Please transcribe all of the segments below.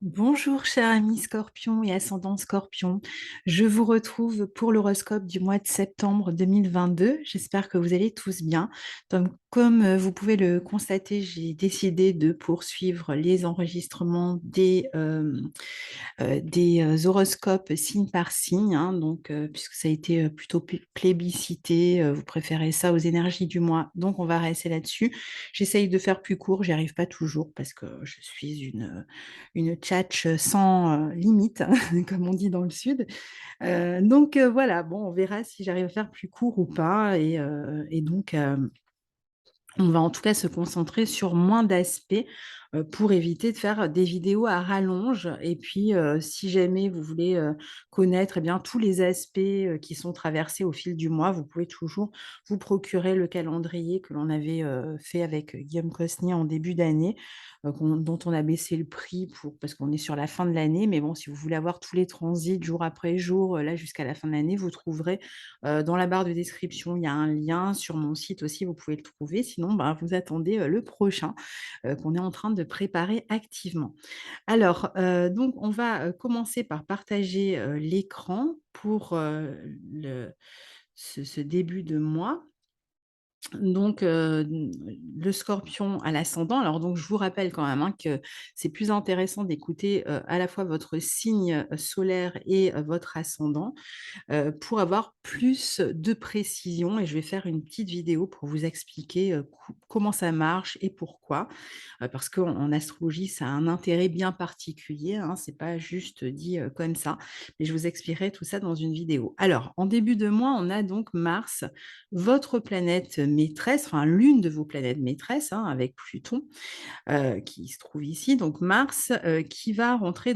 Bonjour cher ami Scorpion et ascendant Scorpion. Je vous retrouve pour l'horoscope du mois de septembre 2022. J'espère que vous allez tous bien. Donc, comme vous pouvez le constater, j'ai décidé de poursuivre les enregistrements des horoscopes signe par signe, hein, donc puisque ça a été, plutôt plébiscité, vous préférez ça aux énergies du mois, donc on va rester là-dessus. J'essaye de faire plus court, j'y arrive pas toujours parce que je suis une tchatche sans, limite, comme on dit dans le sud. Donc voilà, bon, on verra si j'arrive à faire plus court ou pas et donc on va en tout cas se concentrer sur moins d'aspects, pour éviter de faire des vidéos à rallonge et puis, si jamais vous voulez, connaître, eh bien, tous les aspects, qui sont traversés au fil du mois, vous pouvez toujours vous procurer le calendrier que l'on avait, fait avec Guillaume Cosnier en début d'année, dont on a baissé le prix parce qu'on est sur la fin de l'année. Mais bon, si vous voulez avoir tous les transits jour après jour, là jusqu'à la fin de l'année, vous trouverez dans la barre de description, il y a un lien sur mon site aussi, vous pouvez le trouver. Sinon, ben, vous attendez, le prochain, qu'on est en train de préparer activement. Alors, donc on va, commencer par partager, l'écran pour, ce début de mois. Donc, le Scorpion à l'ascendant. Alors donc je vous rappelle quand même, hein, que c'est plus intéressant d'écouter, à la fois votre signe, solaire et votre ascendant, pour avoir plus de précision et je vais faire une petite vidéo pour vous expliquer, comment ça marche et pourquoi. Parce qu'en astrologie, ça a un intérêt bien particulier, hein, c'est pas juste dit, comme ça. Mais je vous expliquerai tout ça dans une vidéo. Alors, en début de mois, on a donc Mars, votre planète maîtresse, enfin l'une de vos planètes maîtresses, hein, avec Pluton, qui se trouve ici, donc Mars, qui va rentrer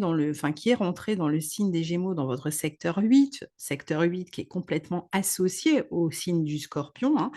qui est rentré dans le signe des Gémeaux dans votre secteur 8 qui est complètement associé au signe du Scorpion, hein,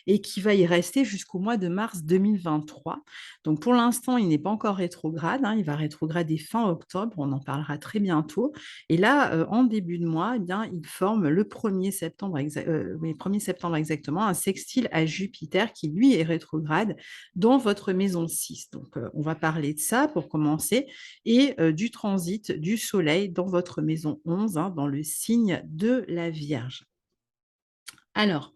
et qui va y rester jusqu'au mois de mars 2023. Donc pour l'instant, il n'est pas encore rétrograde, hein, il va rétrograder fin octobre, on en parlera très bientôt. Et là, en début de mois, eh bien, il forme le 1er septembre, oui, 1er septembre exactement, un sextile à Jupiter qui, lui, est rétrograde dans votre maison 6. Donc, on va parler de ça pour commencer et du transit du Soleil dans votre maison 11, hein, dans le signe de la Vierge. Alors,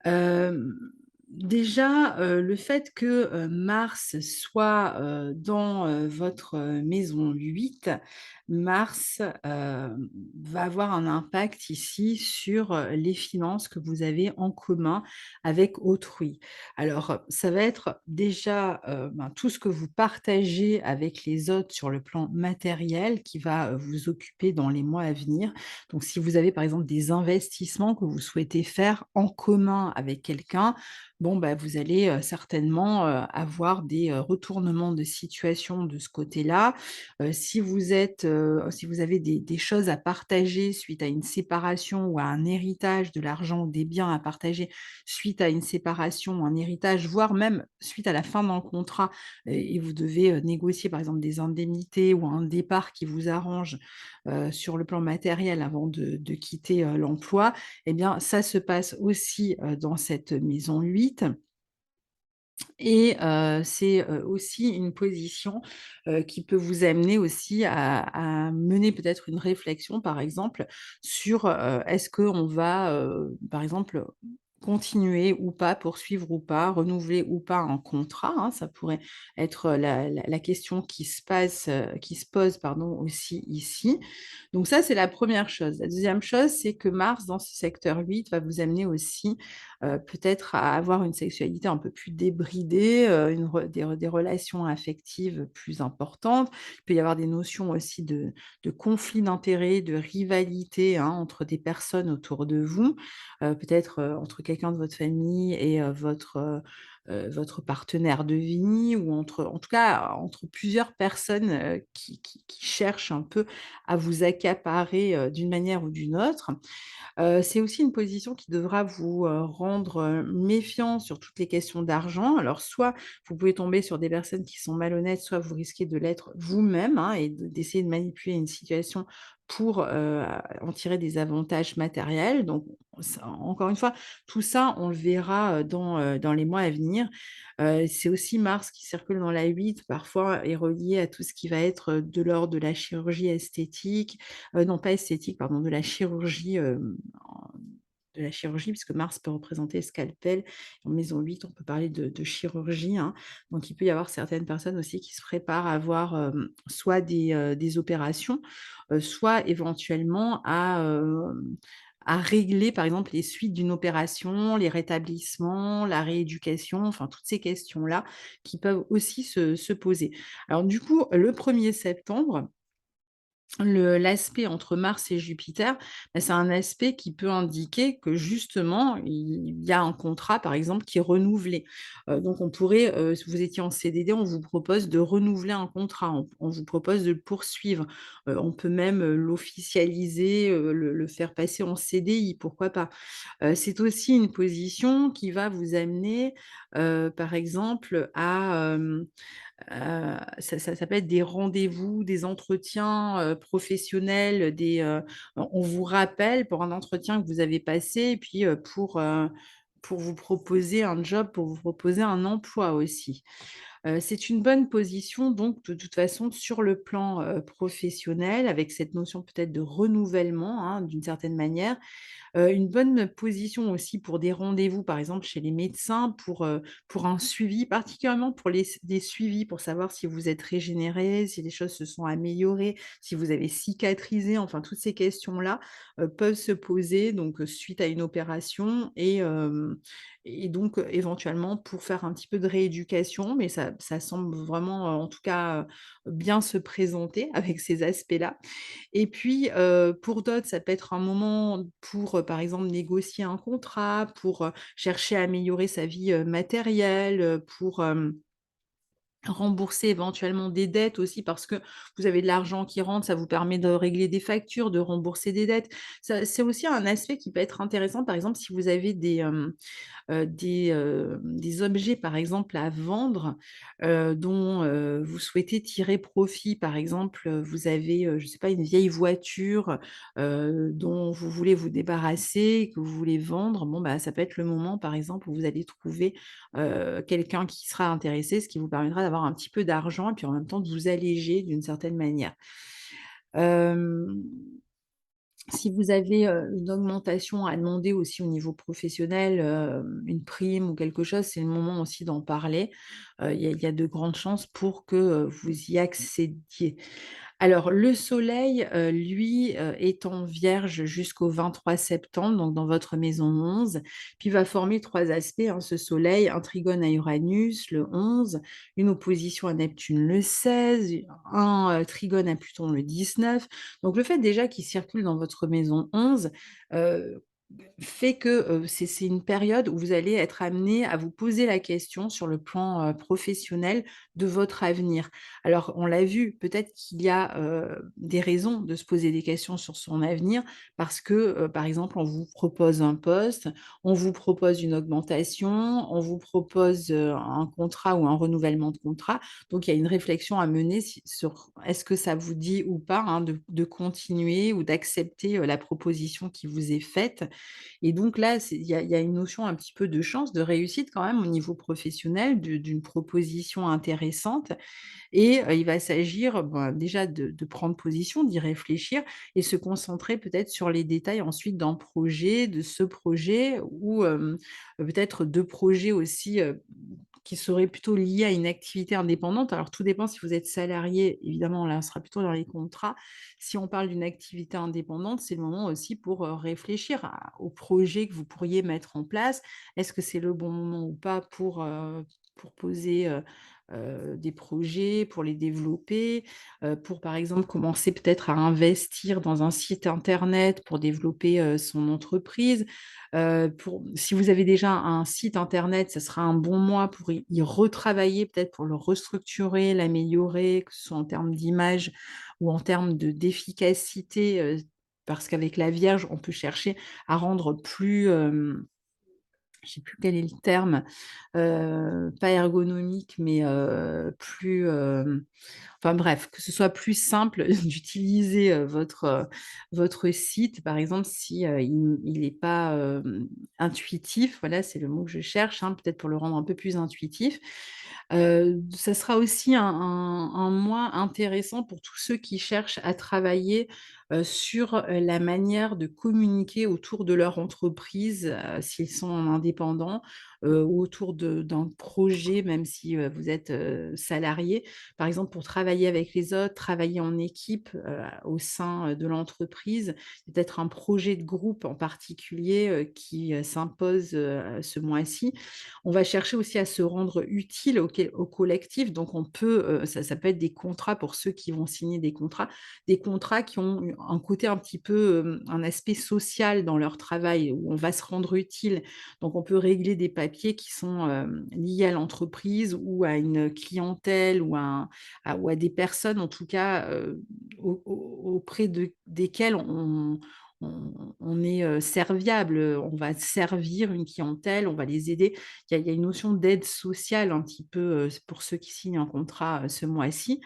Hem, déjà, le fait que, Mars soit, dans, votre, maison 8, Mars, va avoir un impact ici sur, les finances que vous avez en commun avec autrui. Alors, ça va être déjà, ben, tout ce que vous partagez avec les autres sur le plan matériel qui va, vous occuper dans les mois à venir. Donc si vous avez par exemple des investissements que vous souhaitez faire en commun avec quelqu'un, bon, bah, vous allez, certainement, avoir des, retournements de situation de ce côté-là. Si vous avez des choses à partager suite à une séparation ou à un héritage, de l'argent ou des biens à partager suite à une séparation ou un héritage, voire même suite à la fin d'un contrat, et vous devez, négocier par exemple des indemnités ou un départ qui vous arrange, sur le plan matériel avant de quitter, l'emploi, eh bien ça se passe aussi, dans cette maison 8 et c'est, aussi une position, qui peut vous amener aussi à mener peut-être une réflexion, par exemple, sur, est-ce qu'on va, par exemple, continuer ou pas, poursuivre ou pas, renouveler ou pas un contrat, hein? Ça pourrait être, la question qui se pose, pardon, aussi ici. Donc ça, c'est la première chose. La deuxième chose, c'est que Mars, dans ce secteur 8, va vous amener aussi, peut-être à avoir une sexualité un peu plus débridée, une re des relations affectives plus importantes. Il peut y avoir des notions aussi de conflit d'intérêts, de rivalité, hein, entre des personnes autour de vous, peut-être, entre quelqu'un de votre famille et votre partenaire de vie ou en tout cas, entre plusieurs personnes, qui cherchent un peu à vous accaparer, d'une manière ou d'une autre. C'est aussi une position qui devra vous, rendre, méfiant sur toutes les questions d'argent. Alors soit vous pouvez tomber sur des personnes qui sont malhonnêtes, soit vous risquez de l'être vous-même, hein, et d'essayer de manipuler une situation pour, en tirer des avantages matériels. Donc ça encore une fois, tout ça, on le verra, dans les mois à venir. C'est aussi Mars qui circule dans la 8, parfois est relié à tout ce qui va être, de l'ordre de la chirurgie esthétique, non pas esthétique, pardon, de la chirurgie, de la chirurgie, puisque Mars peut représenter le scalpel. En maison 8, on peut parler de chirurgie, hein. Donc il peut y avoir certaines personnes aussi qui se préparent à avoir, soit des opérations, soit éventuellement à régler, par exemple, les suites d'une opération, les rétablissements, la rééducation, enfin toutes ces questions-là qui peuvent aussi se poser. Alors du coup, le 1er septembre, l'aspect entre Mars et Jupiter, bah, c'est un aspect qui peut indiquer que justement, il y a un contrat, par exemple, qui est renouvelé. Donc on pourrait, si vous étiez en CDD, on vous propose de renouveler un contrat, on vous propose de le poursuivre. On peut même, l'officialiser, le faire passer en CDI, pourquoi pas? C'est aussi une position qui va vous amener, par exemple, à, ça peut être des rendez-vous, des entretiens, professionnels, on vous rappelle pour un entretien que vous avez passé et puis, pour vous proposer un job, pour vous proposer un emploi aussi. C'est une bonne position donc de toute façon sur le plan, professionnel avec cette notion peut-être de renouvellement, hein, d'une certaine manière. Une bonne position aussi pour des rendez-vous, par exemple chez les médecins, pour un suivi, particulièrement pour des suivis pour savoir si vous êtes régénéré, si les choses se sont améliorées, si vous avez cicatrisé, enfin toutes ces questions-là, peuvent se poser donc, suite à une opération et donc, éventuellement pour faire un petit peu de rééducation, mais ça semble vraiment, en tout cas, bien se présenter avec ces aspects-là. Et puis, pour d'autres, ça peut être un moment pour, par exemple, négocier un contrat, pour, chercher à améliorer sa vie, matérielle, pour, rembourser éventuellement des dettes aussi parce que vous avez de l'argent qui rentre, ça vous permet de régler des factures, de rembourser des dettes. Ça c'est aussi un aspect qui peut être intéressant, par exemple, si vous avez des objets, par exemple, à vendre, dont, vous souhaitez tirer profit. Par exemple, vous avez, je ne sais pas, une vieille voiture, dont vous voulez vous débarrasser, que vous voulez vendre. Bon, bah, ça peut être le moment, par exemple, où vous allez trouver, quelqu'un qui sera intéressé, ce qui vous permettra d'avoir un petit peu d'argent et puis en même temps de vous alléger d'une certaine manière. Hem Si vous avez, une augmentation à demander aussi au niveau professionnel, une prime ou quelque chose, c'est le moment aussi d'en parler. Il y a de grandes chances pour que, vous y accédiez. Alors le soleil, lui, est en Vierge jusqu'au 23 septembre, donc dans votre maison 11, puis il va former 3 aspects, hein, ce soleil, un trigone à Uranus le 11, une opposition à Neptune le 16, un, trigone à Pluton le 19. Donc le fait déjà qu'il circule dans votre maison 11, heu, fait que, c'est une période où vous allez être amené à vous poser la question sur le plan, professionnel de votre avenir. Alors on l'a vu, peut-être qu'il y a, des raisons de se poser des questions sur son avenir parce que, par exemple, on vous propose un poste, on vous propose une augmentation, on vous propose, un contrat ou un renouvellement de contrat. Donc il y a une réflexion à mener sur est-ce que ça vous dit ou pas, hein, de continuer ou d'accepter, la proposition qui vous est faite et donc là, il y a une notion un petit peu de chance, de réussite quand même au niveau professionnel d'une proposition intéressante et il va s'agir, ben, déjà de prendre position, d'y réfléchir et se concentrer peut-être sur les détails ensuite d'un projet, de ce projet ou peut-être 2 projets aussi, qui seraient plutôt liés à une activité indépendante. Alors tout dépend si vous êtes salarié, évidemment là, on sera plutôt dans les contrats. Si on parle d'une activité indépendante, c'est le moment aussi pour, réfléchir au projet que vous pourriez mettre en place. Est-ce que c'est le bon moment ou pas pour poser, des projets, pour les développer, pour par exemple commencer peut-être à investir dans un site internet pour développer, son entreprise. Pour si vous avez déjà un site internet, ce sera un bon mois pour y retravailler, peut-être pour le restructurer, l'améliorer, que ce soit en termes d'image ou en termes d'efficacité, parce qu'avec la Vierge, on peut chercher à rendre plus, je sais plus quel est le terme, pas ergonomique, mais plus, Enfin bref, que ce soit plus simple d'utiliser, votre site, par exemple, si, il est pas, intuitif, voilà, c'est le mot que je cherche, hein, peut-être pour le rendre un peu plus intuitif. Ça sera aussi un mois intéressant pour tous ceux qui cherchent à travailler, sur, la manière de communiquer autour de leur entreprise, s'ils sont indépendants, ou autour d'un projet, même si, vous êtes, salarié. Par exemple, pour travailler avec les autres, travailler en équipe, au sein, de l'entreprise. Peut-être un projet de groupe en particulier, qui, s'impose, ce mois-ci. On va chercher aussi à se rendre utile au collectif, donc on peut, ça peut être des contrats pour ceux qui vont signer des contrats qui ont un côté un petit peu, un aspect social dans leur travail, où on va se rendre utile. Donc on peut régler des papiers qui sont, liés à l'entreprise ou à une clientèle ou à des personnes en tout cas, auprès desquelles on est, serviable, on va servir une clientèle, on va les aider. Il y a une notion d'aide sociale un petit peu, pour ceux qui signent un contrat, ce mois-ci.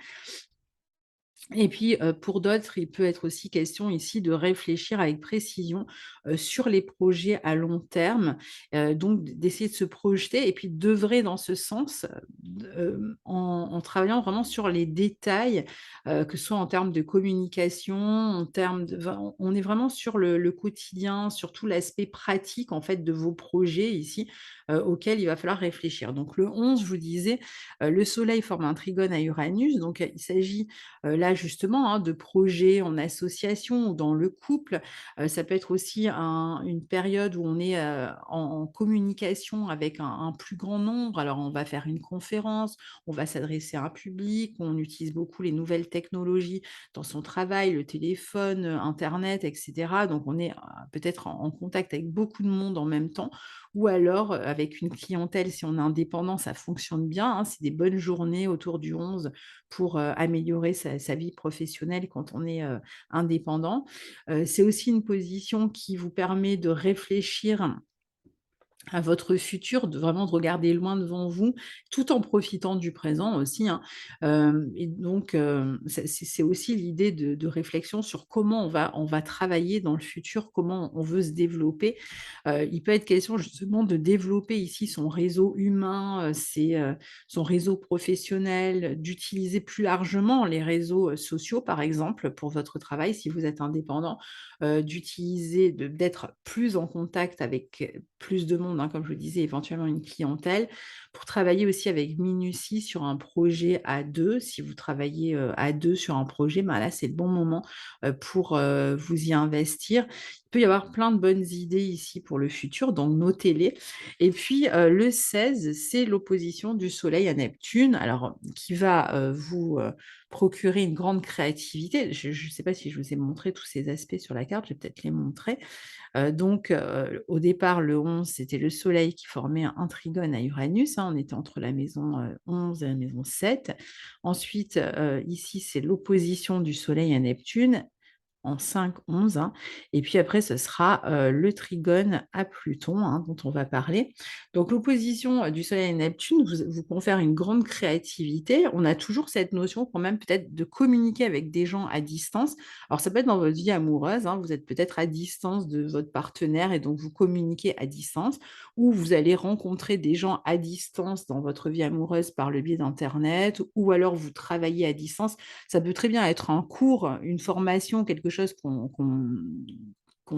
Et puis, pour d'autres, il peut être aussi question ici de réfléchir avec précision, sur les projets à long terme, donc d'essayer de se projeter et puis d'œuvrer dans ce sens, en travaillant vraiment sur les détails, que ce soit en termes de communication, en termes de on est vraiment sur le quotidien, sur tout l'aspect pratique en fait de vos projets ici, auxquels il va falloir réfléchir. Donc le 11, je vous disais, le soleil forme un trigone à Uranus, donc il s'agit là justement, hein, de projets en association ou dans le couple. Ça peut être aussi une période où on est, en communication avec un plus grand nombre. Alors on va faire une conférence, on va s'adresser à un public, on utilise beaucoup les nouvelles technologies dans son travail, le téléphone, internet et cetera. Donc on est, peut-être en contact avec beaucoup de monde en même temps ou alors, avec une clientèle, si on est indépendant, ça fonctionne bien, hein. C'est des bonnes journées autour du 11 pour, améliorer sa vie professionnelle quand on est, indépendant. C'est aussi une position qui vous permet de réfléchir à votre futur, de regarder loin devant vous, tout en profitant du présent aussi, hein. Et donc, c'est aussi l'idée de réflexion sur comment on va travailler dans le futur, comment on veut se développer. Il peut être question justement de développer ici son réseau humain, son réseau professionnel, d'utiliser plus largement les réseaux, sociaux, par exemple, pour votre travail si vous êtes indépendant, d'être plus en contact avec, plus de monde, hein, comme je le disais, éventuellement une clientèle, pour travailler aussi avec minutie sur un projet à 2. Si vous travaillez, à 2 sur un projet, ben, là, c'est le bon moment, pour, vous y investir. Il peut y avoir plein de bonnes idées ici pour le futur, donc notez-les. Et puis, le 16, c'est l'opposition du soleil à Neptune, alors qui va, vous, procurer une grande créativité. Je ne sais pas si je vous ai montré tous ces aspects sur la carte, je vais peut-être les montrer. Donc au départ, le 11, c'était le soleil qui formait un trigone à Uranus, hein, on était entre la maison, 11 et la maison 7. Ensuite, ici, c'est l'opposition du soleil à Neptune en 5-11, hein, et puis après ce sera, le trigone à Pluton, hein, dont on va parler. Donc l'opposition, du soleil à Neptune vous confère une grande créativité. On a toujours cette notion quand même peut-être de communiquer avec des gens à distance. Alors ça peut être dans votre vie amoureuse, hein, vous êtes peut-être à distance de votre partenaire et donc vous communiquez à distance, ou vous allez rencontrer des gens à distance dans votre vie amoureuse par le biais d'internet, ou alors vous travaillez à distance. Ça peut très bien être un cours, une formation, quelque chose qu'on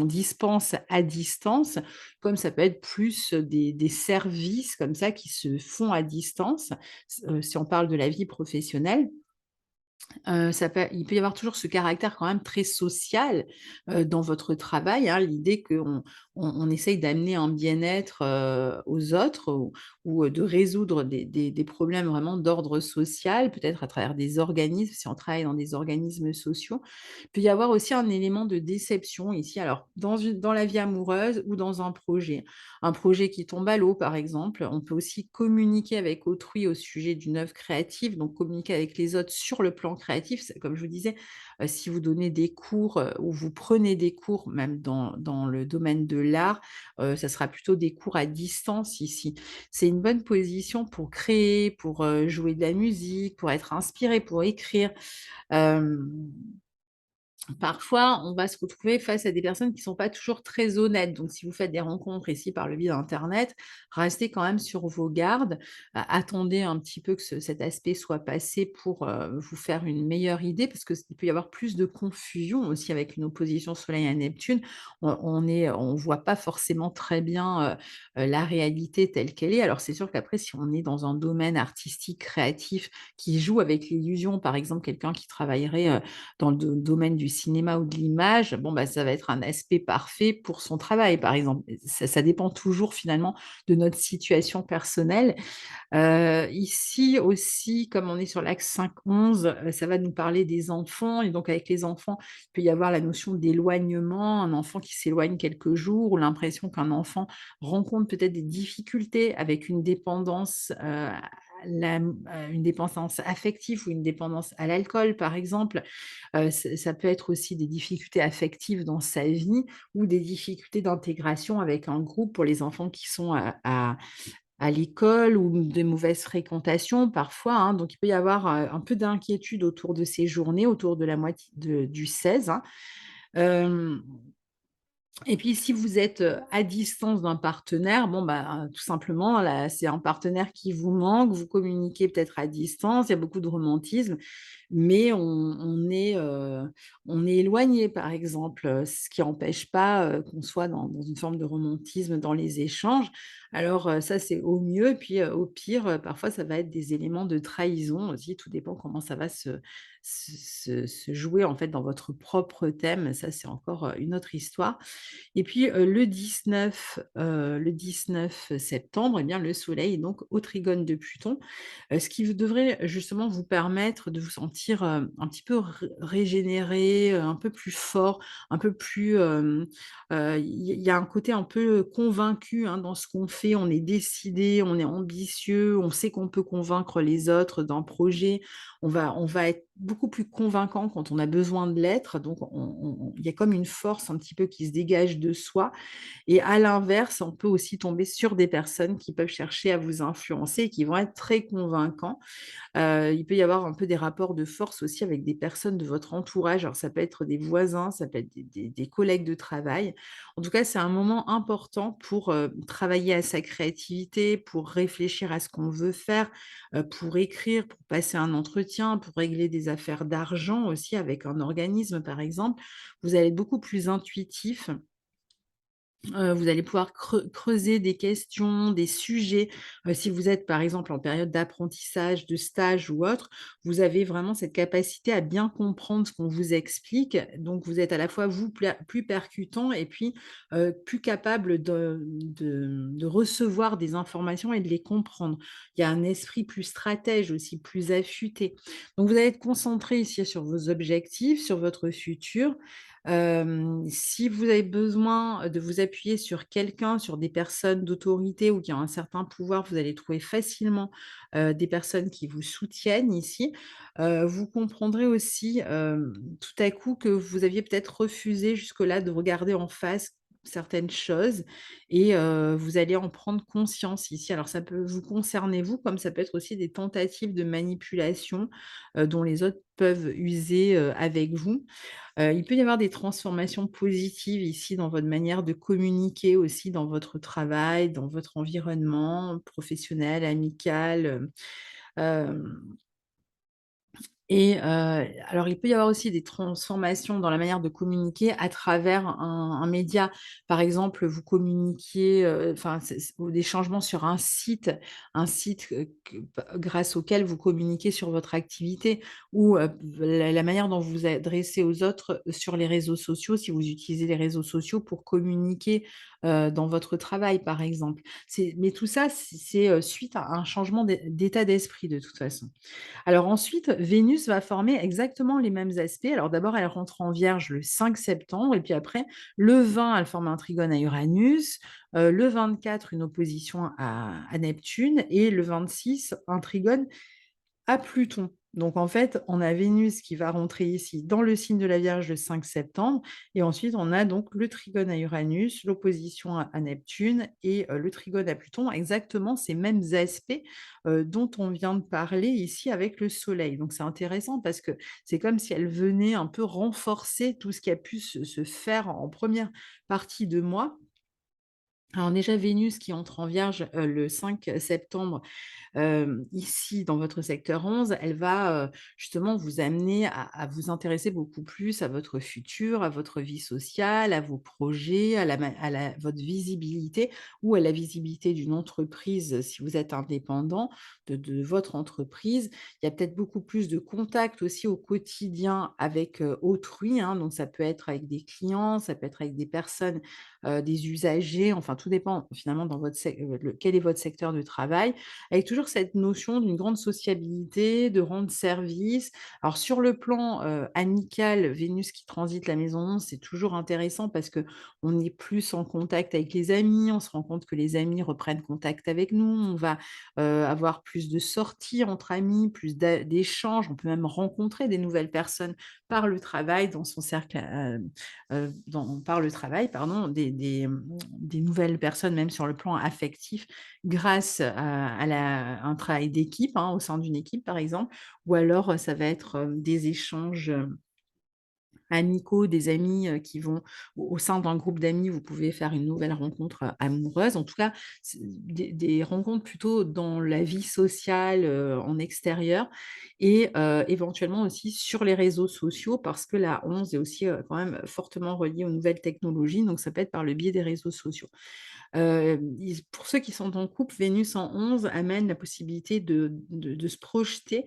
dispense à distance, comme ça peut être plus des services comme ça qui se font à distance, si on parle de la vie professionnelle. Il peut y avoir toujours ce caractère quand même très social, dans votre travail, hein. L'idée qu'on essaye d'amener un bien-être, aux autres ou de résoudre des problèmes vraiment d'ordre social, peut-être à travers des organismes, si on travaille dans des organismes sociaux. Il peut y avoir aussi un élément de déception ici, alors dans la vie amoureuse ou dans un projet. Un projet qui tombe à l'eau, par exemple. On peut aussi communiquer avec autrui au sujet d'une œuvre créative, donc communiquer avec les autres sur le plan talents créatifs, c'est comme je vous disais, si vous donnez des cours, ou vous prenez des cours même dans le domaine de l'art, ça sera plutôt des cours à distance ici. C'est une bonne position pour créer, pour, jouer de la musique, pour être inspiré, pour écrire. Hem Parfois, on va se retrouver face à des personnes qui sont pas toujours très honnêtes. Donc, si vous faites des rencontres ici par le biais d'internet, restez quand même sur vos gardes. Attendez un petit peu que cet aspect soit passé pour, vous faire une meilleure idée parce que il peut y avoir plus de confusion aussi avec une opposition Soleil à Neptune. On voit pas forcément très bien, la réalité telle qu'elle est. Alors c'est sûr qu'après si on est dans un domaine artistique, créatif, qui joue avec l'illusion, par exemple quelqu'un qui travaillerait, dans le domaine du cinéma ou de l'image, bon, bah, ça va être un aspect parfait pour son travail, par exemple. Ça dépend toujours finalement de notre situation personnelle. Ici aussi, comme on est sur l'axe 5-11, ça va nous parler des enfants et donc avec les enfants, il peut y avoir la notion d'éloignement, un enfant qui s'éloigne quelques jours ou l'impression qu'un enfant rencontre peut-être des difficultés avec une dépendance, une dépendance affective ou une dépendance à l'alcool, par exemple. Ça peut être aussi des difficultés affectives dans sa vie ou des difficultés d'intégration avec un groupe pour les enfants qui sont à l'école ou des mauvaises fréquentations parfois, hein. Donc il peut y avoir, un peu d'inquiétude autour de ces journées, autour de la moitié du 16, hein. Hem Et puis si vous êtes, à distance d'un partenaire, bon, bah, tout simplement là, c'est un partenaire qui vous manque, vous communiquez peut-être à distance, il y a beaucoup de romantisme, mais on est éloigné, par exemple, ce qui n'empêche pas, qu'on soit dans une forme de romantisme dans les échanges. Alors, ça, c'est au mieux et puis, au pire, parfois ça va être des éléments de trahison aussi, tout dépend comment ça va se jouer, en fait, dans votre propre thème. Ça, c'est encore, une autre histoire. Et puis, le 19 septembre, eh bien, le soleil est donc au trigone de Pluton, ce qui vous devrait justement vous permettre de vous sentir, un petit peu régénéré, un peu plus fort, un peu plus, il y a un côté un peu convaincu, hein, dans ce qu'on fait. On est décidé, on est ambitieux, on sait qu'on peut convaincre les autres d'un projet. On va être beaucoup plus convaincant quand on a besoin de l'être, donc il y a comme une force un petit peu qui se dégage de soi et à l'inverse, on peut aussi tomber sur des personnes qui peuvent chercher à vous influencer et qui vont être très convaincants. Il peut y avoir un peu des rapports de force aussi avec des personnes de votre entourage. Alors ça peut être des voisins, ça peut être des collègues de travail. En tout cas, c'est un moment important pour, travailler à sa créativité, pour réfléchir à ce qu'on veut faire, pour écrire, pour passer un entretien, pour régler des affaires d'argent aussi avec un organisme, par exemple. Vous allez être beaucoup plus intuitif. Vous allez pouvoir creuser des questions, des sujets. Si vous êtes, par exemple, en période d'apprentissage, de stage ou autre, vous avez vraiment cette capacité à bien comprendre ce qu'on vous explique. Donc vous êtes à la fois vous plus percutant et puis, plus capable de recevoir des informations et de les comprendre. Il y a un esprit plus stratège aussi, plus affûté. Donc vous allez être concentré ici sur vos objectifs, sur votre futur. Si vous avez besoin de vous appuyer sur quelqu'un, sur des personnes d'autorité ou qui ont un certain pouvoir, vous allez trouver facilement, des personnes qui vous soutiennent ici. Vous comprendrez aussi, tout à coup que vous aviez peut-être refusé jusque-là de regarder en face certaines choses et vous allez en prendre conscience ici. Alors ça peut vous concerner vous, comme ça peut être aussi des tentatives de manipulation, dont les autres peuvent user, avec vous. Il peut y avoir des transformations positives ici dans votre manière de communiquer aussi dans votre travail, dans votre environnement professionnel, amical, et alors il peut y avoir aussi des transformations dans la manière de communiquer à travers un média. Par exemple, vous communiquiez, enfin ou des changements sur un site, que grâce auquel vous communiquez sur votre activité ou la manière dont vous vous adressez aux autres sur les réseaux sociaux, si vous utilisez les réseaux sociaux pour communiquer, dans votre travail, par exemple. Mais tout ça, c'est suite à un changement d'état d'esprit de toute façon. Alors ensuite, Vénus va former exactement les mêmes aspects. Alors d'abord, elle rentre en Vierge le 5 septembre et puis après, le 20, elle forme un trigone à Uranus, le 24, une opposition à Neptune et le 26, un trigone à Pluton. Donc en fait, on a Vénus qui va rentrer ici dans le signe de la Vierge le 5 septembre et ensuite on a donc le trigone à Uranus, l'opposition à Neptune et le trigone à Pluton, exactement ces mêmes aspects, dont on vient de parler ici avec le Soleil. Donc c'est intéressant parce que c'est comme si elle venait un peu renforcer tout ce qui a pu se faire en première partie de mois. Alors déjà Vénus qui entre en Vierge, le 5 septembre, ici dans votre secteur 11, elle va, justement vous amener à vous intéresser beaucoup plus à votre futur, à votre vie sociale, à vos projets, à la votre visibilité ou à la visibilité d'une entreprise, si vous êtes indépendant, de votre entreprise. Il y a peut-être beaucoup plus de contact aussi au quotidien avec, autrui, hein, donc ça peut être avec des clients, ça peut être avec des personnes, des usagers, enfin tout dépend finalement dans votre quel est votre secteur de travail, avec toujours cette notion d'une grande sociabilité, de rendre service. Alors sur le plan, amical, Vénus qui transite la maison 11, c'est toujours intéressant parce que on est plus en contact avec les amis, on se rend compte que les amis reprennent contact avec nous, on va, avoir plus de sorties entre amis, plus d'échanges, on peut même rencontrer des nouvelles personnes par le travail dans son cercle, par le travail, pardon, des nouvelles personnes même sur le plan affectif grâce un travail d'équipe, hein, au sein d'une équipe par exemple, ou alors, ça va être, des échanges, amicaux, des amis, qui vont au sein d'un groupe d'amis, vous pouvez faire une nouvelle rencontre, amoureuse. En tout cas, c'est des rencontres plutôt dans la vie sociale, en extérieur et éventuellement aussi sur les réseaux sociaux parce que la 11 est aussi, quand même fortement reliée aux nouvelles technologies, donc ça peut être par le biais des réseaux sociaux. Ils Pour ceux qui sont en couple, Vénus en 11 amène la possibilité de se projeter,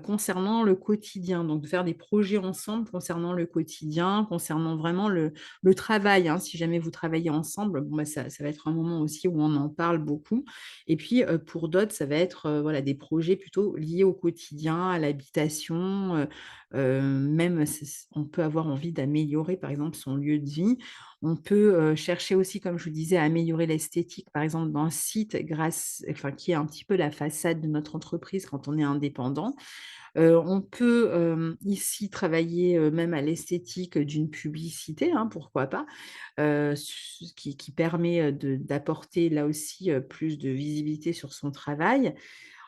concernant le quotidien, donc de faire des projets ensemble concernant le quotidien, concernant vraiment le travail, hein. Si jamais vous travaillez ensemble, bon, bah, ça va être un moment aussi où on en parle beaucoup et puis, pour d'autres, ça va être, voilà, des projets plutôt liés au quotidien, à l'habitation, même on peut avoir envie d'améliorer, par exemple, son lieu de vie. On peut, chercher aussi, comme je vous disais, à améliorer l'esthétique, par exemple, d'un site qui est un petit peu la façade de notre entreprise quand on est indépendant. On peut, ici travailler, même à l'esthétique d'une publicité, hein, pourquoi pas, ce qui permet, d'apporter là aussi, plus de visibilité sur son travail.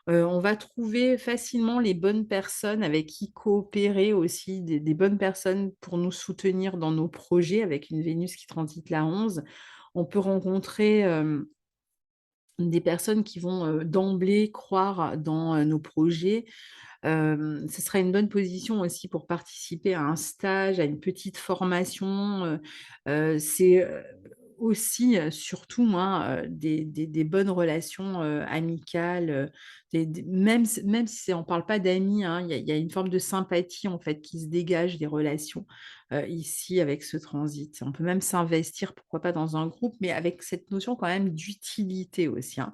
On va trouver facilement les bonnes personnes avec qui coopérer aussi, des bonnes personnes pour nous soutenir dans nos projets avec une Vénus qui transite la 11. On peut rencontrer, des personnes qui vont, d'emblée croire dans, nos projets. Ce serait une bonne position aussi pour participer à un stage, à une petite formation, c'est, aussi, surtout, hein, des bonnes relations, amicales, même si on parle pas d'amis, hein, il y a une forme de sympathie, en fait, qui se dégage des relations, ici avec ce transit. On peut même s'investir, pourquoi pas dans un groupe, mais avec cette notion quand même d'utilité aussi, hein.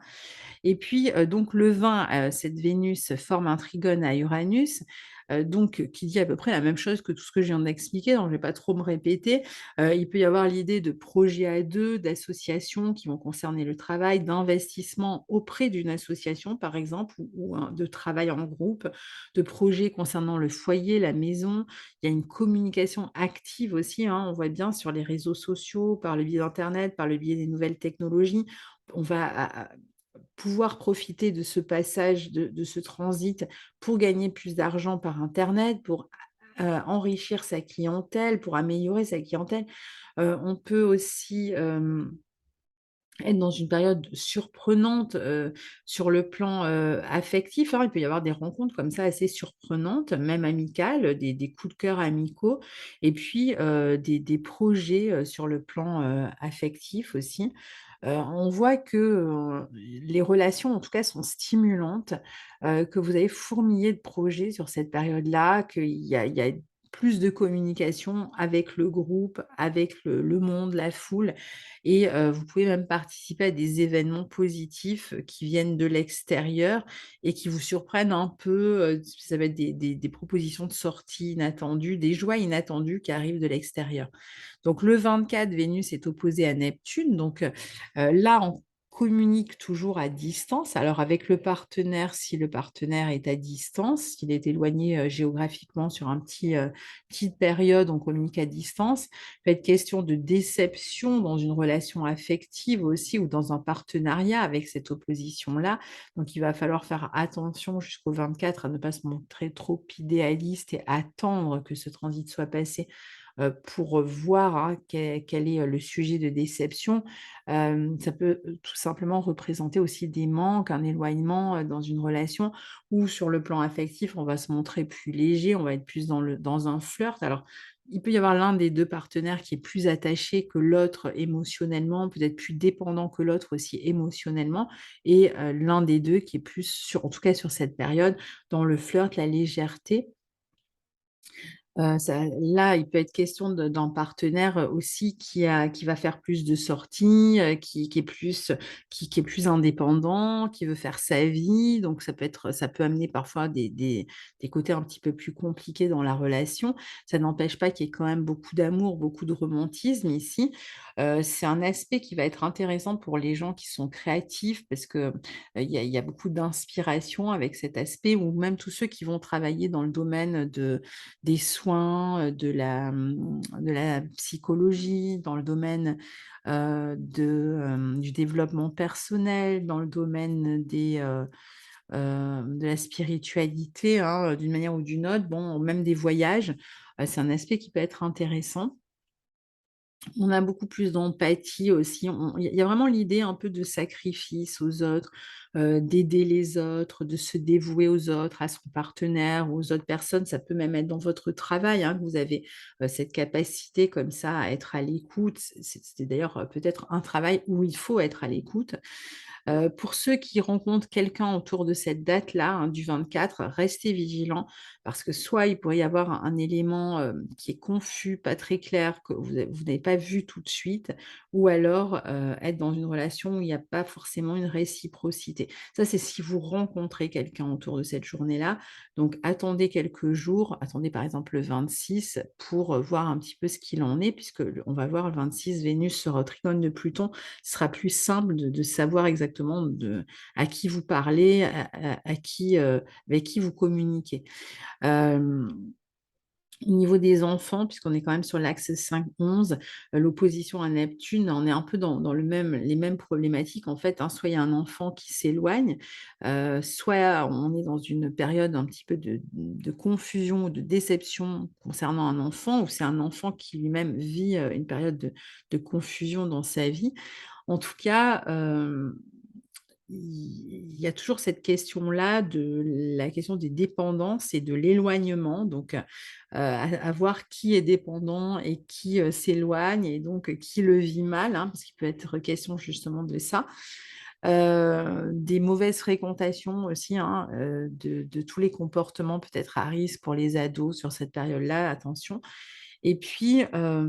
Et puis, donc le 20, cette Vénus forme un trigone à Uranus, donc qui dit à peu près la même chose que tout ce que je viens d'expliquer, donc je ne vais pas trop me répéter. Il peut y avoir l'idée de projets à 2, d'associations qui vont concerner le travail, d'investissement auprès d'une association par exemple ou de travail en groupe, de projets concernant le foyer, la maison. Il y a une communication active aussi, hein, on voit bien sur les réseaux sociaux, par le biais d'internet, par le biais des nouvelles technologies. On va pouvoir profiter de ce passage, de ce transit pour gagner plus d'argent par internet, pour enrichir sa clientèle, pour améliorer sa clientèle. On peut aussi, être dans une période surprenante, sur le plan, affectif, hein. Il peut y avoir des rencontres comme ça assez surprenantes, même amicales, des coups de cœur amicaux et puis, des projets, sur le plan, affectif aussi. On voit que, les relations en tout cas sont stimulantes, que vous avez fourmillé de projets sur cette période-là, qu'il y a plus de communication avec le groupe, avec le monde, la foule et vous pouvez même participer à des événements positifs, qui viennent de l'extérieur et qui vous surprennent un peu, ça va être des propositions de sortie inattendues, des joies inattendues qui arrivent de l'extérieur. Donc le 24, Vénus est opposée à Neptune, donc là communique toujours à distance. Alors avec le partenaire, si le partenaire est à distance, s'il est éloigné, géographiquement sur petite période, on communique à distance. Il peut être question de déception dans une relation affective aussi ou dans un partenariat avec cette opposition-là. Donc il va falloir faire attention jusqu'au 24 à ne pas se montrer trop idéaliste et attendre que ce transit soit passé, pour, voir, hein, quel est, le sujet de déception. Ça peut, tout simplement représenter aussi des manques, un éloignement, dans une relation où sur le plan affectif, on va se montrer plus léger, on va être plus dans un flirt. Alors, il peut y avoir l'un des 2 partenaires qui est plus attaché que l'autre émotionnellement, peut-être plus dépendant que l'autre aussi émotionnellement et l'un des 2 qui est plus sur en tout cas sur cette période, dans le flirt, la légèreté. Ça là, il peut être question d'un partenaire, aussi qui va faire plus de sorties, qui est plus qui est plus indépendant, qui veut faire sa vie. Donc ça peut amener parfois des côtés un petit peu plus compliqués dans la relation. Ça n'empêche pas qu'il y ait quand même beaucoup d'amour, beaucoup de romantisme ici. C'est un aspect qui va être intéressant pour les gens qui sont créatifs parce que, il y a beaucoup d'inspiration avec cet aspect ou même tous ceux qui vont travailler dans le domaine des soins, de la psychologie, dans le domaine, du développement personnel, dans le domaine de la spiritualité, hein, d'une manière ou d'une autre, bon, même des voyages, c'est un aspect qui peut être intéressant. On a beaucoup plus d'empathie aussi. Il y a vraiment l'idée un peu de sacrifice aux autres, d'aider les autres, de se dévouer aux autres, à son partenaire, aux autres personnes. Ça peut même être dans votre travail, hein, que vous avez, cette capacité comme ça à être à l'écoute. C'est d'ailleurs, peut-être un travail où il faut être à l'écoute. Pour ceux qui rencontrent quelqu'un autour de cette date-là, hein, du 24, restez vigilants parce que soit il pourrait y avoir un élément, qui est confus, pas très clair, que vous n'avez pas vu tout de suite ou alors, être dans une relation où il n'y a pas forcément une réciprocité. Ça, c'est si vous rencontrez quelqu'un autour de cette journée-là. Donc attendez quelques jours, attendez par exemple le 26 pour, voir un petit peu ce qu'il en est puisque on va voir le 26 Vénus sera au trigone de Pluton, ce sera plus simple de savoir exactement à qui vous parlez, à qui, avec qui vous communiquez. Hem, Au niveau des enfants, puisqu'on est quand même sur l'axe 5-11, l'opposition à Neptune, on est un peu dans les mêmes problématiques en fait, hein. Soit il y a un enfant qui s'éloigne, soit on est dans une période un petit peu de confusion ou de déception concernant un enfant, ou c'est un enfant qui lui-même vit, une période de confusion dans sa vie. En tout cas, il y a toujours cette question-là de la question des dépendances et de l'éloignement, donc à voir qui est dépendant et qui, s'éloigne et donc qui le vit mal, hein, parce qu'il peut être question justement de ça. Des mauvaises fréquentations aussi, hein, de tous les comportements peut-être à risque pour les ados sur cette période-là, attention. Et puis,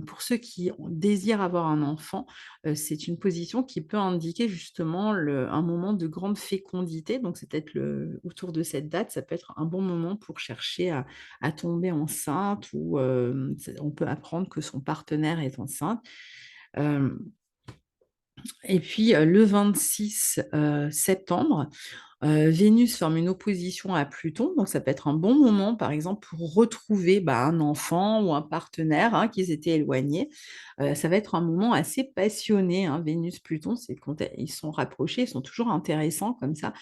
pour ceux qui désirent avoir un enfant, c'est une position qui peut indiquer justement un moment de grande fécondité. Donc c'est peut-être autour de cette date, ça peut être un bon moment pour chercher à tomber enceinte ou, on peut apprendre que son partenaire est enceinte. Hem Et puis, le 26 septembre, Vénus forme une opposition à Pluton, donc ça peut être un bon moment, par exemple, pour retrouver, bah, un enfant ou un partenaire, hein, qui s'étaient éloignés. Ça va être un moment assez passionné, hein, Vénus-Pluton, c'est quand ils sont rapprochés, ils sont toujours intéressants comme ça,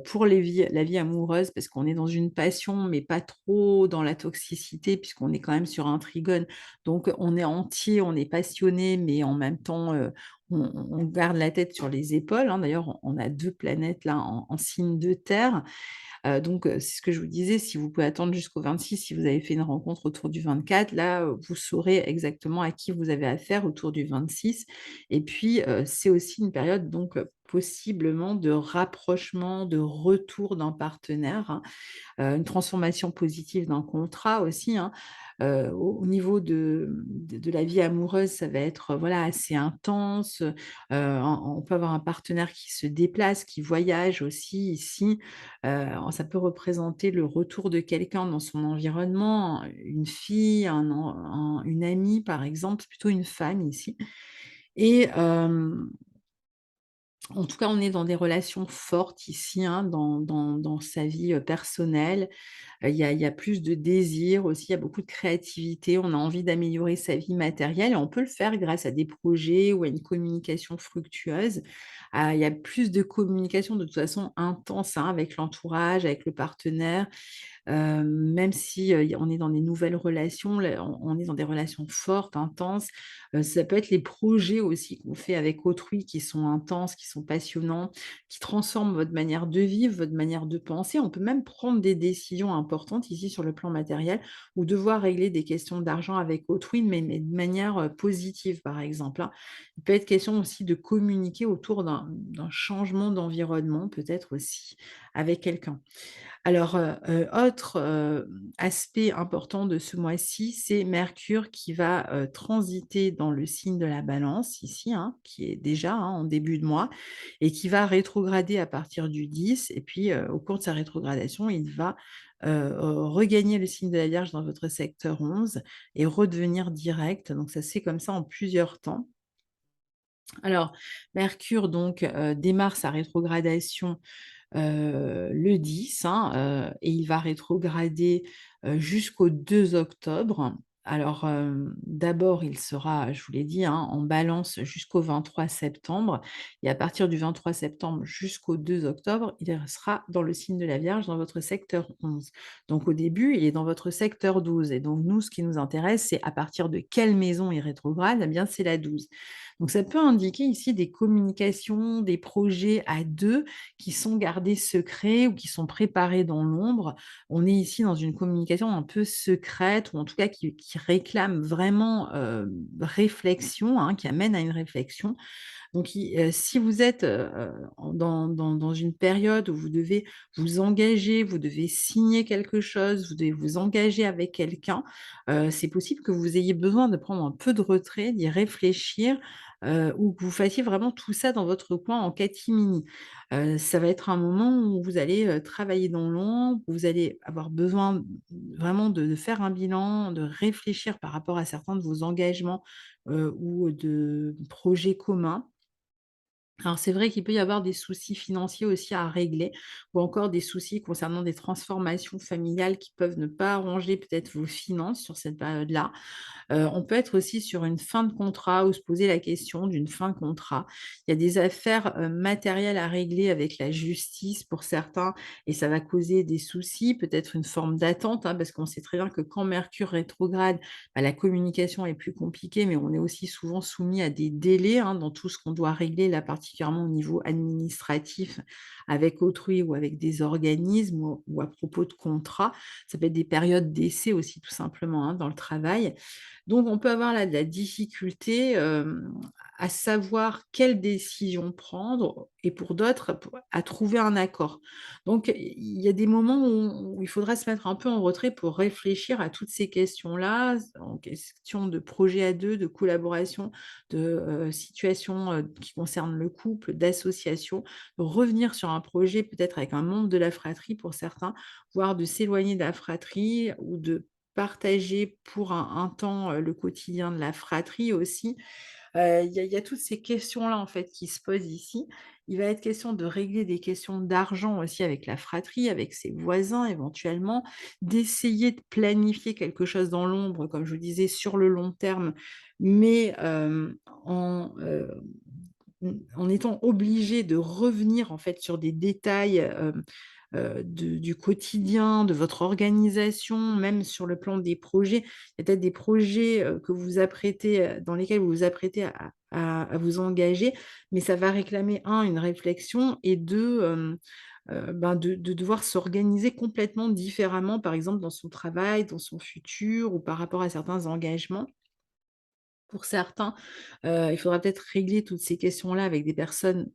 pour la vie amoureuse parce qu'on est dans une passion, mais pas trop dans la toxicité puisqu'on est quand même sur un trigone. Donc on est entier, on est passionné, mais en même temps, on garde la tête sur les épaules, hein. D'ailleurs, on a 2 planètes là en signe de terre. Donc c'est ce que je vous disais, si vous pouvez attendre jusqu'au 26, si vous avez fait une rencontre autour du 24, là, vous saurez exactement à qui vous avez affaire autour du 26 et puis, c'est aussi une période donc, possiblement de rapprochement, de retour d'un partenaire, hein, une transformation positive d'un contrat aussi, hein. Au niveau de la vie amoureuse, ça va être, voilà, assez intense, on peut avoir un partenaire qui se déplace, qui voyage aussi ici. Ça peut représenter le retour de quelqu'un dans son environnement, une fille, une amie par exemple, c'est plutôt une femme ici et En tout cas, on est dans des relations fortes ici, hein, dans sa vie, personnelle. Il y a plus de désir aussi, il y a beaucoup de créativité. On a envie d'améliorer sa vie matérielle et on peut le faire grâce à des projets ou à une communication fructueuse. Il y a plus de communication de toute façon intense, hein, avec l'entourage, avec le partenaire. Même si, on est dans des nouvelles relations, là, on est dans des relations fortes, intenses. Ça peut être les projets aussi qu'on fait avec autrui qui sont intenses, qui sont passionnants, qui transforment votre manière de vivre, votre manière de penser. On peut même prendre des décisions importantes ici sur le plan matériel ou devoir régler des questions d'argent avec autrui, mais de manière, positive, par exemple, hein. Il peut être question aussi de communiquer autour d'un changement d'environnement, peut-être aussi avec quelqu'un. Alors, autre, aspect important de ce mois-ci, c'est Mercure qui va, transiter dans le signe de la Balance ici, hein, qui est déjà, hein, en début de mois et qui va rétrograder à partir du 10 et puis, au cours de sa rétrogradation, il va, regagner le signe de la Vierge dans votre secteur 11 et redevenir direct. Donc ça se fait comme ça en plusieurs temps. Alors, Mercure donc, démarre sa rétrogradation le 10, hein, et il va rétrograder, jusqu'au 2 octobre. Alors, d'abord, il sera, je vous l'ai dit, hein, en Balance jusqu'au 23 septembre et à partir du 23 septembre jusqu'au 2 octobre, il sera dans le signe de la Vierge, dans votre secteur 11. Donc au début, il est dans votre secteur 12 et donc nous, ce qui nous intéresse, c'est à partir de quelle maison il rétrograde? Eh bien, c'est la 12. Donc ça peut indiquer ici des communications, des projets à 2 qui sont gardés secrets ou qui sont préparés dans l'ombre. On est ici dans une communication un peu secrète ou en tout cas qui réclame vraiment, réflexion, hein, qui amène à une réflexion. Donc si vous êtes, dans une période où vous devez vous engager, vous devez signer quelque chose, vous devez vous engager avec quelqu'un, c'est possible que vous ayez besoin de prendre un peu de retrait, d'y réfléchir, ou que vous fassiez vraiment tout ça dans votre coin en catimini. Ça va être un moment où vous allez, travailler dans l'ombre, où vous allez avoir besoin vraiment de faire un bilan, de réfléchir par rapport à certains de vos engagements, ou de projets communs. Alors c'est vrai qu'il peut y avoir des soucis financiers aussi à régler ou encore des soucis concernant des transformations familiales qui peuvent ne pas arranger peut-être vos finances sur cette période-là. On peut être aussi sur une fin de contrat ou se poser la question d'une fin de contrat. Il y a des affaires, matérielles à régler avec la justice pour certains et ça va causer des soucis, peut-être une forme d'attente, hein, parce qu'on sait très bien que quand Mercure rétrograde, bah, la communication est plus compliquée, mais on est aussi souvent soumis à des délais, hein, dans tout ce qu'on doit régler, là, particulièrement au niveau administratif avec autrui ou avec des organismes ou à propos de contrats. Ça peut être des périodes d'essai aussi tout simplement, hein, dans le travail. Donc on peut avoir là de la difficulté, à savoir quelle décision prendre et pour d'autres, à trouver un accord. Donc il y a des moments où il faudra se mettre un peu en retrait pour réfléchir à toutes ces questions-là, en question de projet à 2, de collaboration, de, situations, qui concernent le couple, d'association. Revenir sur un projet peut-être avec un membre de la fratrie pour certains, voire de s'éloigner de la fratrie ou de partager pour un temps, le quotidien de la fratrie aussi. Il y a toutes ces questions-là, en fait, qui se posent ici. Il va être question de régler des questions d'argent aussi avec la fratrie, avec ses voisins éventuellement, d'essayer de planifier quelque chose dans l'ombre, comme je vous disais, sur le long terme, mais en étant obligé de revenir, en fait, sur des détails, du quotidien, de votre organisation, même sur le plan des projets. Il y a peut-être des projets, que vous vous apprêtez, dans lesquels vous vous apprêtez à vous engager, mais ça va réclamer un une réflexion et 2 ben, de devoir s'organiser complètement différemment, par exemple dans son travail, dans son futur ou par rapport à certains engagements. Pour certains, il faudra peut-être régler toutes ces questions-là avec des personnes,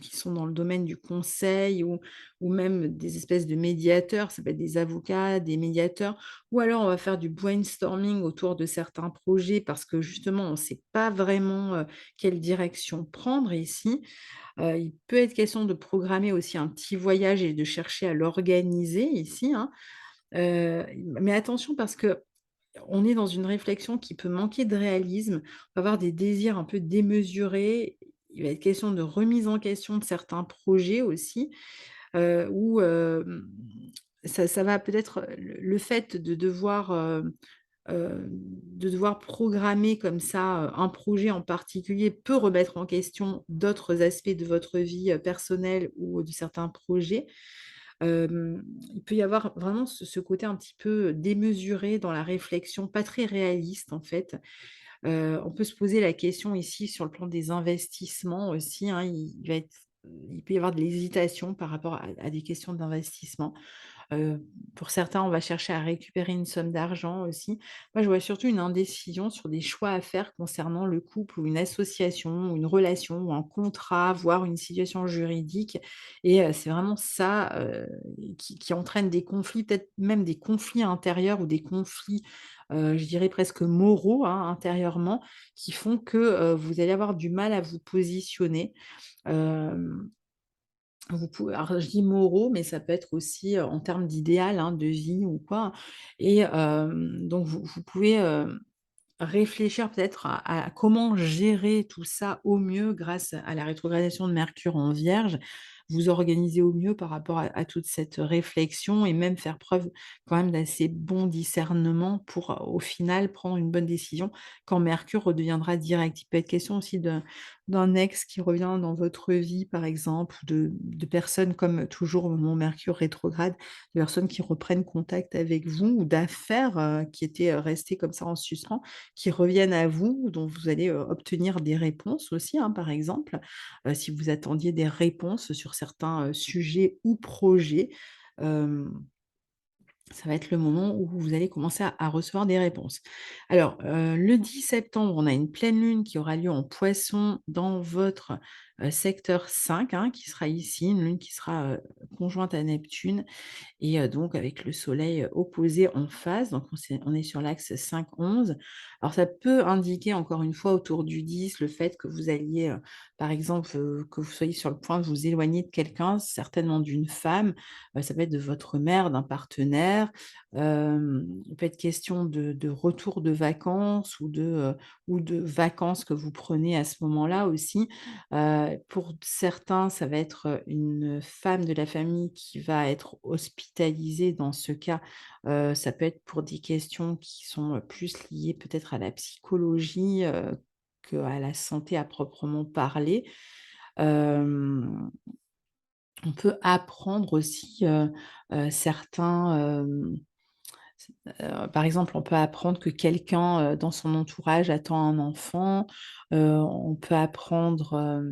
qui sont dans le domaine du conseil ou même des espèces de médiateurs. Ça peut être des avocats, des médiateurs ou alors on va faire du brainstorming autour de certains projets parce que justement on ne sait pas vraiment, quelle direction prendre ici. Il peut être question de programmer aussi un petit voyage et de chercher à l'organiser ici, hein. Mais attention parce que on est dans une réflexion qui peut manquer de réalisme, on va avoir des désirs un peu démesurés il va être question de remise en question de certains projets aussi, où, ça va peut-être, le fait de devoir programmer comme ça, un projet en particulier peut remettre en question d'autres aspects de votre vie, personnelle ou de certains projets. Il peut y avoir vraiment ce côté un petit peu démesuré dans la réflexion, pas très réaliste en fait. On peut se poser la question ici sur le plan des investissements aussi, hein, il peut y avoir de l'hésitation par rapport à des questions d'investissement. Pour certains, on va chercher à récupérer une somme d'argent aussi. Moi, je vois surtout une indécision sur des choix à faire concernant le couple ou une association ou une relation ou un contrat, voire une situation juridique et c'est vraiment ça, qui entraîne des conflits, peut-être même des conflits intérieurs ou des conflits, je dirais presque moraux, hein, intérieurement, qui font que, vous allez avoir du mal à vous positionner. Hem vous pouvez alors je dis moraux, mais ça peut être aussi, en termes d'idéal, hein, de vie ou quoi et donc vous pouvez, réfléchir peut-être à comment gérer tout ça au mieux grâce à la rétrogradation de Mercure en Vierge. Vous organiser au mieux par rapport à toute cette réflexion et même faire preuve quand même d'assez bon discernement pour, au final, prendre une bonne décision quand Mercure redeviendra direct. Il peut être question aussi d'un ex qui revient dans votre vie, par exemple, ou de personnes comme toujours mon Mercure rétrograde, de personnes qui reprennent contact avec vous ou d'affaires, qui étaient, restées comme ça en suspens qui reviennent à vous, dont vous allez, obtenir des réponses aussi, hein, par exemple. Si vous attendiez des réponses sur certains, sujets ou projets, hem, ça va être le moment où vous allez commencer à recevoir des réponses. Alors, le 10 septembre, on a une pleine lune qui aura lieu en Poissons dans votre, secteur 5, hein, qui sera ici, une lune qui sera, conjointe à Neptune et donc avec le soleil, opposé en face, donc on est sur l'axe 5-11. Alors ça peut indiquer encore une fois autour du 10 le fait que vous alliez, par exemple, que vous soyez sur le point de vous éloigner de quelqu'un, certainement d'une femme, ça peut être de votre mère, d'un partenaire. Il peut être question de retour de vacances ou de vacances que vous prenez à ce moment-là aussi. Pour certains, ça va être, une femme de la famille qui va être hospitalisée dans ce cas, ça peut être pour des questions qui sont, plus liées peut-être à la psychologie, qu'à la santé à proprement parler. Hem, on peut apprendre aussi, certains, par exemple, on peut apprendre que quelqu'un, dans son entourage attend un enfant, on peut apprendre,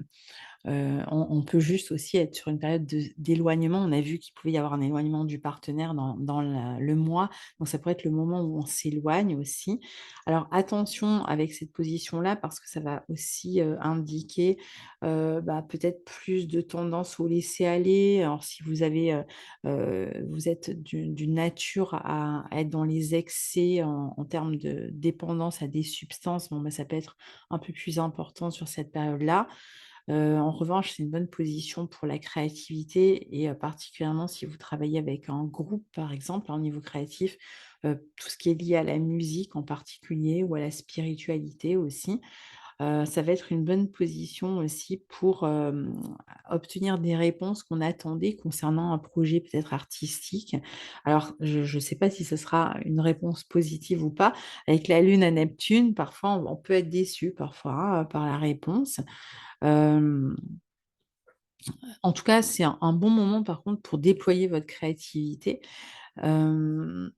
on peut juste aussi être sur une période d'éloignement. On a vu qu'il pouvait y avoir un éloignement du partenaire dans la le mois, donc ça pourrait être le moment où on s'éloigne aussi. Alors attention avec cette position-là parce que ça va aussi, indiquer, bah, peut-être plus de tendance au laisser-aller. Alors si vous avez, vous êtes d'une nature à être dans les excès en termes de dépendance à des substances, bon, bah, ça peut être un peu plus important sur cette période-là. En revanche, c'est une bonne position pour la créativité et particulièrement si vous travaillez avec un groupe, par exemple, hein, au niveau créatif, tout ce qui est lié à la musique en particulier ou à la spiritualité aussi. Ça va être une bonne position aussi pour, obtenir des réponses qu'on attendait concernant un projet peut-être artistique. Alors je ne sais pas si ce sera une réponse positive ou pas. Avec la lune à Neptune, parfois on peut être déçu parfois, hein, par la réponse. Hem, en tout cas, c'est un bon moment par contre pour déployer votre créativité. Hem,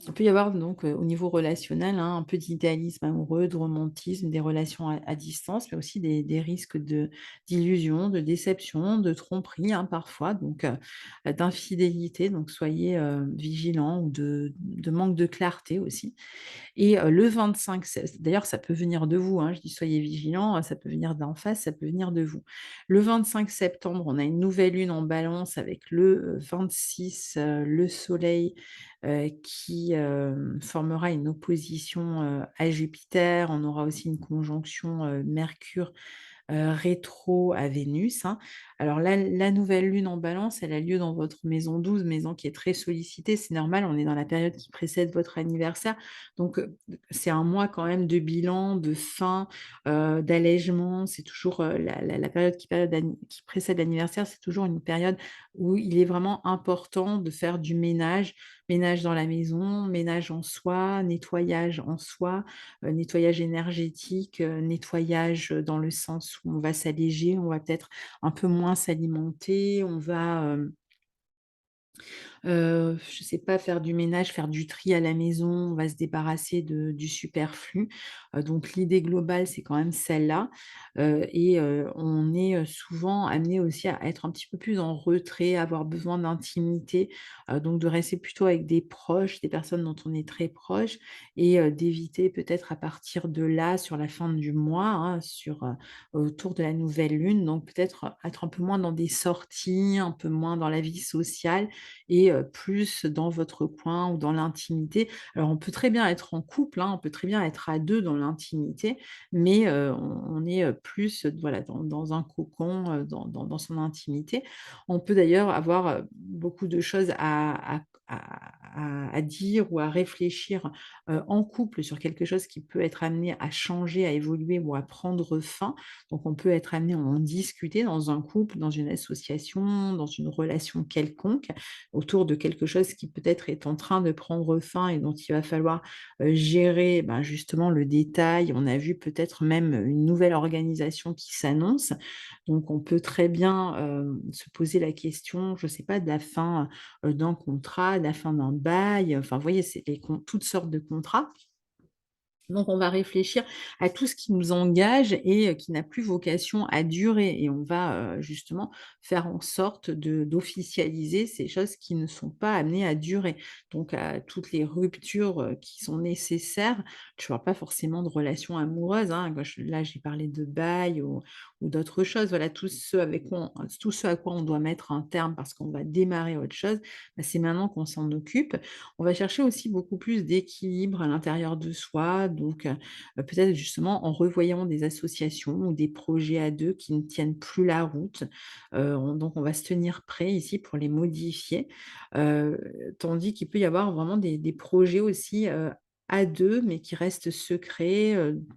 il peut y avoir donc, au niveau relationnel, hein, un peu d'idéalisme amoureux, de romantisme, des relations à distance, mais aussi des risques d'illusion, de déception, de tromperie, hein, parfois, donc d'infidélité, donc soyez, vigilants ou de manque de clarté aussi. Et le 25 c'est d'ailleurs ça peut venir de vous, hein, je dis: «Soyez vigilants», ça peut venir d'en face, ça peut venir de vous. Le 25 septembre, on a une nouvelle lune en Balance avec le, 26, le soleil, qui, formera une opposition, à Jupiter. On aura aussi une conjonction, Mercure rétro à Vénus, hein. Alors la nouvelle lune en Balance, elle a lieu dans votre maison 12, maison qui est très sollicitée. C'est normal, on est dans la période qui précède votre anniversaire. Donc, c'est un mois quand même de bilan, de fin, d'allègement. C'est toujours, la période qui précède l'anniversaire, c'est toujours une période où il est vraiment important de faire du ménage. Ménage dans la maison, ménage en soi, nettoyage en soi, nettoyage énergétique, nettoyage, dans le sens où on va s'alléger, on va peut-être un peu moins s'alimenter, on va, je sais pas, faire du ménage, faire du tri à la maison, on va se débarrasser du superflu. Donc l'idée globale, c'est quand même celle-là. On est, souvent amené aussi à être un petit peu plus en retrait, à avoir besoin d'intimité, donc de rester plutôt avec des proches, des personnes dont on est très proche et d'éviter peut-être à partir de là, sur la fin du mois, hein, autour de la nouvelle lune, donc peut-être être un peu moins dans des sorties, un peu moins dans la vie sociale et plus dans votre coin ou dans l'intimité. Alors on peut très bien être en couple, hein, on peut très bien être à 2 dans l'intimité, mais on est, plus, voilà, dans un cocon, dans son intimité. On peut d'ailleurs avoir, beaucoup de choses à dire ou à réfléchir, en couple sur quelque chose qui peut être amené à changer, à évoluer ou à prendre fin. Donc on peut être amené à en discuter dans un couple, dans une association, dans une relation quelconque autour de quelque chose qui peut-être est en train de prendre fin et dont il va falloir, gérer, ben, justement le détail. On a vu peut-être même une nouvelle organisation qui s'annonce. Donc on peut très bien, se poser la question, je ne sais pas, de la fin, d'un contrat, de la fin d'un bail, enfin vous voyez, c'est toutes sortes de contrats. Donc on va réfléchir à tout ce qui nous engage et qui n'a plus vocation à durer et on va, justement faire en sorte d'officialiser ces choses qui ne sont pas amenées à durer. Donc à toutes les ruptures, qui sont nécessaires, je ne parle pas forcément de relations amoureuses, hein, quand là j'ai parlé de bail ou d'autres choses. Voilà, tout ce à quoi on doit mettre un terme parce qu'on va démarrer autre chose, bah, c'est maintenant qu'on s'en occupe. On va chercher aussi beaucoup plus d'équilibre à l'intérieur de soi, donc peut-être justement en revoyant des associations ou des projets à 2 qui ne tiennent plus la route. Donc on va se tenir prêt ici pour les modifier, heu, tandis qu'il peut y avoir vraiment des projets aussi, à 2 mais qui restent secrets,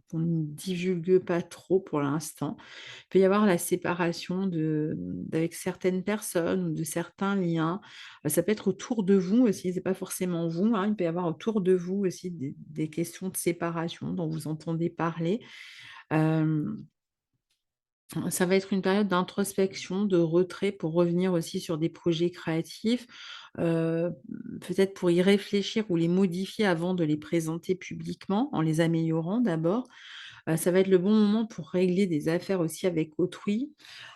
qu'on ne divulgue pas trop pour l'instant. Il peut y avoir la séparation d'avec certaines personnes ou de certains liens. Ça peut être autour de vous aussi, c'est pas forcément vous, hein. Il peut y avoir autour de vous aussi des questions de séparation dont vous entendez parler. Hem, Ça va être une période d'introspection, de retrait pour revenir aussi sur des projets créatifs, heu, peut-être pour y réfléchir ou les modifier avant de les présenter publiquement, en les améliorant d'abord. Ça va être le bon moment pour régler des affaires aussi avec autrui.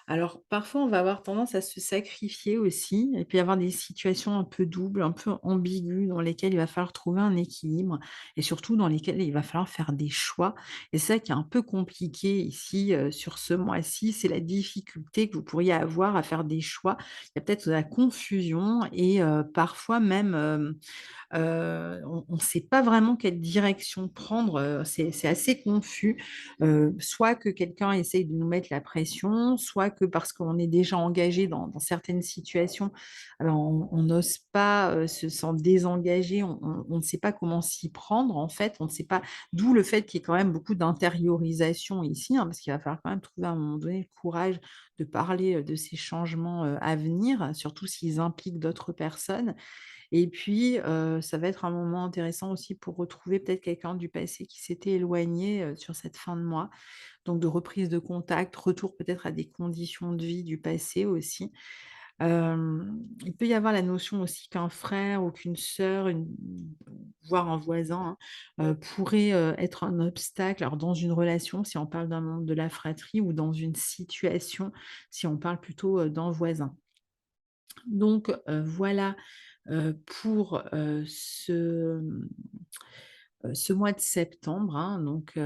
Alors parfois, on va avoir tendance à se sacrifier aussi et puis avoir des situations un peu doubles, un peu ambiguës dans lesquelles il va falloir trouver un équilibre et surtout dans lesquelles il va falloir faire des choix et c'est ça qui est un peu compliqué ici, sur ce mois-ci, c'est la difficulté que vous pourriez avoir à faire des choix. Il y a peut-être de la confusion et parfois même, on ne sait pas vraiment quelle direction prendre, c'est assez confus. Soit que quelqu'un essaye de nous mettre la pression, soit que parce qu'on est déjà engagé dans certaines situations, alors on n'ose pas, s'en désengager, on ne sait pas comment s'y prendre en fait, on ne sait pas d'où le fait qu'il y ait quand même beaucoup d'intériorisation ici, hein, parce qu'il va falloir quand même trouver à un moment donné le courage de parler, de ces changements, à venir, surtout s'ils impliquent d'autres personnes. Et puis, ça va être un moment intéressant aussi pour retrouver peut-être quelqu'un du passé qui s'était éloigné, sur cette fin de mois. Donc de reprise de contact, retour peut-être à des conditions de vie du passé aussi. Il peut y avoir la notion aussi qu'un frère ou qu'une sœur, voire un voisin, hein, pourrait, être un obstacle. Alors dans une relation, si on parle d'un membre de la fratrie ou dans une situation, si on parle plutôt, d'un voisin. Donc, voilà, pour, ce mois de septembre, hein, donc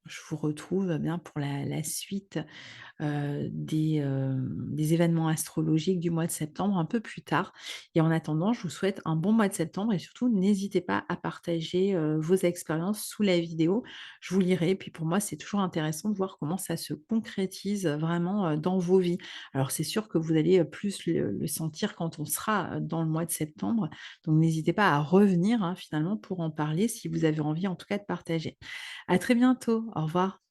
je vous retrouve bien pour la suite des événements astrologiques du mois de septembre un peu plus tard. Et en attendant, je vous souhaite un bon mois de septembre et surtout n'hésitez pas à partager, vos expériences sous la vidéo. Je vous lirai, puis pour moi, c'est toujours intéressant de voir comment ça se concrétise, vraiment, dans vos vies. Alors c'est sûr que vous allez, plus le sentir quand on sera, dans le mois de septembre, donc n'hésitez pas à revenir, hein, finalement pour en parler si vous avez envie en tout cas de partager. À très bientôt, au revoir.